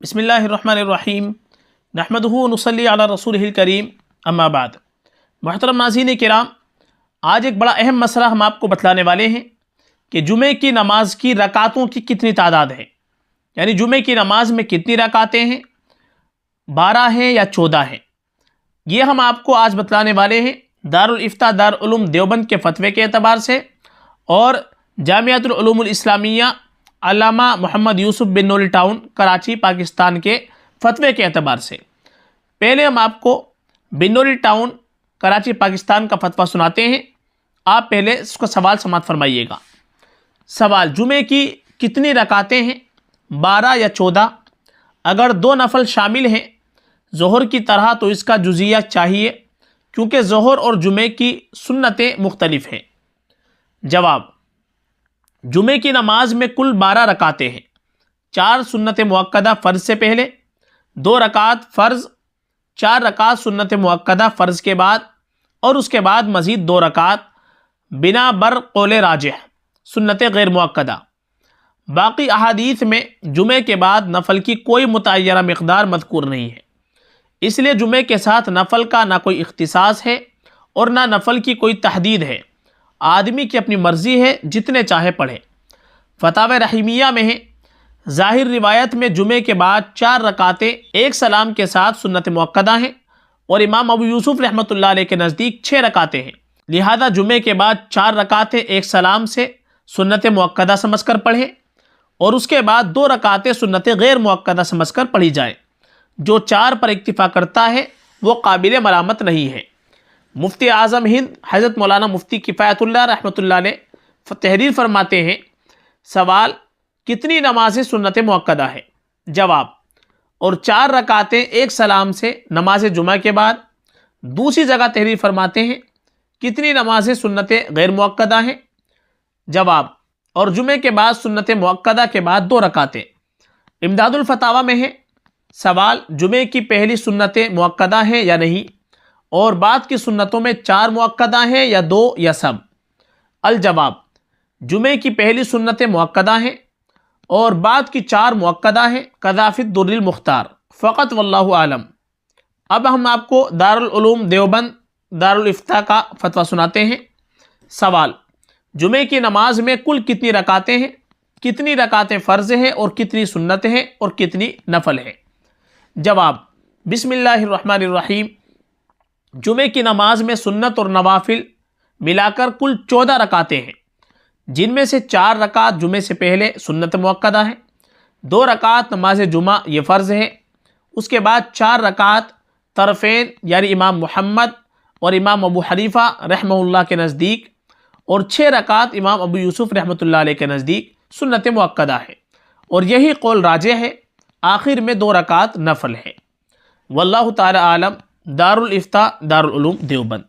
بسم اللہ الرحمن الرحیم نحمدہ ونصلی علی رسولہ الکریم اما بعد۔ محترم ناظرین کرام، آج ایک بڑا اہم مسئلہ ہم آپ کو بتلانے والے ہیں کہ جمعے کی نماز کی رکعتوں کی کتنی تعداد ہے، یعنی جمعے کی نماز میں کتنی رکعتیں ہیں، 12 ہیں یا 14 ہیں۔ یہ ہم آپ کو آج بتلانے والے ہیں دارالفتاء دارالعلوم دیوبند کے فتوے کے اعتبار سے اور جامعۃ العلوم الاسلامیہ علامہ محمد یوسف بن نوری ٹاؤن کراچی پاکستان کے فتوے کے اعتبار سے۔ پہلے ہم آپ کو بن نوری ٹاؤن کراچی پاکستان کا فتویٰ سناتے ہیں، آپ پہلے اس کو سوال سماعت فرمائیے گا۔ سوال: جمعے کی کتنی رکعتیں ہیں، 12 یا 14؟ اگر 2 نفل شامل ہیں ظہر کی طرح تو اس کا جزیہ چاہیے، کیونکہ ظہر اور جمعے کی سنتیں مختلف ہیں۔ جواب: جمعے کی نماز میں کل 12 رکعتیں ہیں، 4 سنت مؤکدہ فرض سے پہلے، 2 رکعت فرض، 4 رکعت سنت مؤکدہ فرض کے بعد، اور اس کے بعد مزید 2 رکعت بنا بر قول راجح سنت غیر مؤکدہ۔ باقی احادیث میں جمعے کے بعد نفل کی کوئی متعینہ مقدار مذکور نہیں ہے، اس لیے جمعے کے ساتھ نفل کا نہ کوئی اختصاص ہے اور نہ نفل کی کوئی تحدید ہے، آدمی کی اپنی مرضی ہے، جتنے چاہے پڑھے۔ فتاوی رحیمیہ میں ہے، ظاہر روایت میں جمعے کے بعد 4 رکعتیں ایک سلام کے ساتھ سنت مؤکدہ ہیں، اور امام ابو یوسف رحمۃ اللہ علیہ کے نزدیک 6 رکعتیں ہیں، لہذا جمعے کے بعد 4 رکعتیں ایک سلام سے سنت مؤکدہ سمجھ کر پڑھیں، اور اس کے بعد 2 رکعتیں سنت غیر مؤکدہ سمجھ کر پڑھی جائیں۔ جو 4 پر اکتفا کرتا ہے وہ قابل ملامت نہیں ہے۔ مفتی اعظم ہند حضرت مولانا مفتی کفایت اللہ رحمۃ اللہ علیہ تحریر فرماتے ہیں، سوال: کتنی نمازیں سنت مؤکدہ ہے؟ جواب: اور 4 رکعتیں ایک سلام سے نماز جمعہ کے بعد۔ دوسری جگہ تحریر فرماتے ہیں، کتنی نمازیں سنت غیر مؤکدہ ہیں؟ جواب: اور جمعے کے بعد سنت مؤکدہ کے بعد 2 رکعتیں۔ امداد الفتاویٰ میں ہے، سوال: جمعے کی پہلی سنت مؤکدہ ہیں یا نہیں، اور بعد کی سنتوں میں 4 مؤکدہ ہیں یا 2 یا سب؟ الجواب: جمعے کی پہلی سنت مؤکدہ ہیں اور بعد کی 4 مؤکدہ ہیں، کذا فی الدر المختار، فقط واللہ عالم۔ اب ہم آپ کو دارالعلوم دیوبند دارالفتاء کا فتویٰ سناتے ہیں۔ سوال: جمعے کی نماز میں کل کتنی رکعتیں ہیں، کتنی رکعتیں فرض ہیں اور کتنی سنت ہیں اور کتنی نفل ہیں؟ جواب: بسم اللہ الرحمن الرحیم۔ جمعے کی نماز میں سنت اور نوافل ملا کر کل 14 رکعتیں ہیں، جن میں سے 4 رکعت جمعے سے پہلے سنت مؤکدہ ہیں، 2 رکعت نماز جمعہ یہ فرض ہے، اس کے بعد 4 رکعت طرفین یعنی امام محمد اور امام ابو حنیفہ رحمہ اللہ کے نزدیک، اور 6 رکعت امام ابو یوسف رحمۃ اللہ علیہ کے نزدیک سنت مؤکدہ ہے، اور یہی قول راجح ہے، آخر میں 2 رکعت نفل ہے۔ واللہ تعالی عالم۔ دارالفتاء دارالعلوم دیوبند۔